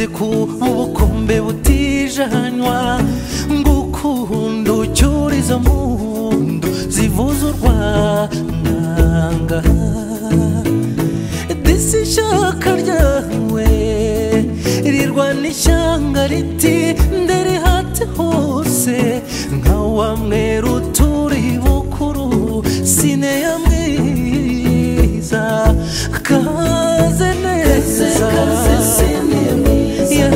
uzi ko ubukombe butijanywa ngukunda ucyuriza mundu zivuza urwanga disi ishaka ryawe rirwana ishyanga riti ndere hati hose nka wa mweru turi bukuru sine ya mwiza kaze neza kaze sine ya mwiza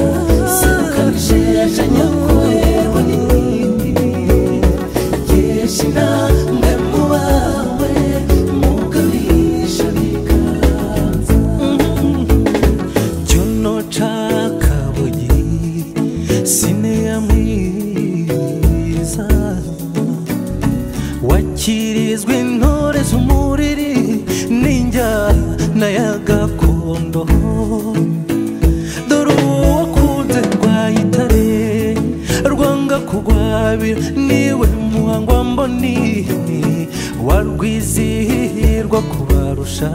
serukanije ajanyakuweho n'indi yeshi namwe mu bawe mugabisha biganza cyono cakabugi sine ya mwiza wakirizwe intore z'umuriri n'injyana ya gakondo dore uwakunze rwayitare rwanga kugwabira niwe muhangwa mboni warwizihirwa kubarusha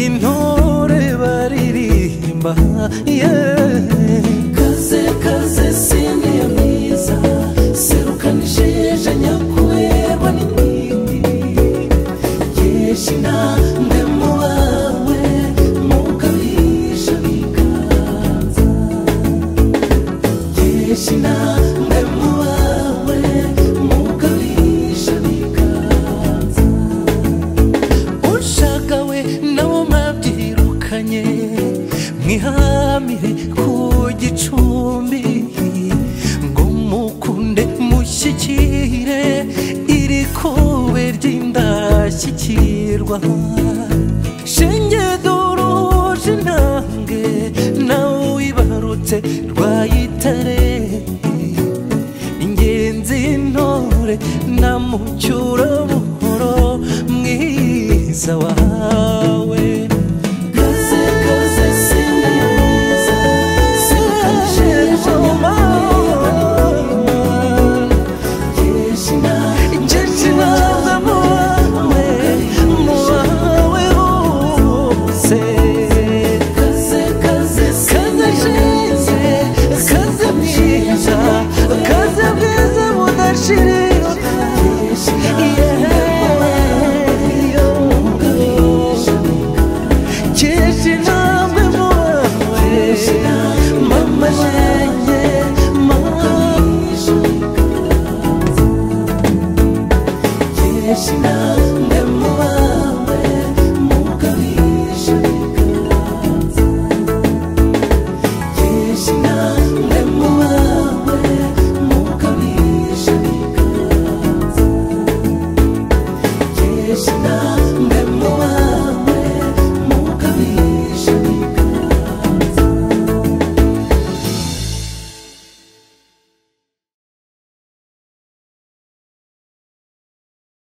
intore baririmba kaze kaze sine ya mwiza serukanije ajanyakuweho n'indi yeshi namwe mu bawe mugabisha biganza yeshi namwe mu bawe mugabisha biganza ushagawe nawo mwabyirukanye mwihamire ku gicumbi ngo mukunde mushyikire iri kobe ry'indashyikirwa shenge duruje intambwe nawe wibarutse rwayitare ingenzi intore na mucyura buhoro mwiza wawe kaze kaze sine ya mwiza serukanije yeshi namwe mu bawe bose kaze kaze kaze shenze kaze mwiza kaze bwiza budashira yeshi namwe mu bawe mama shenge yeshi namwe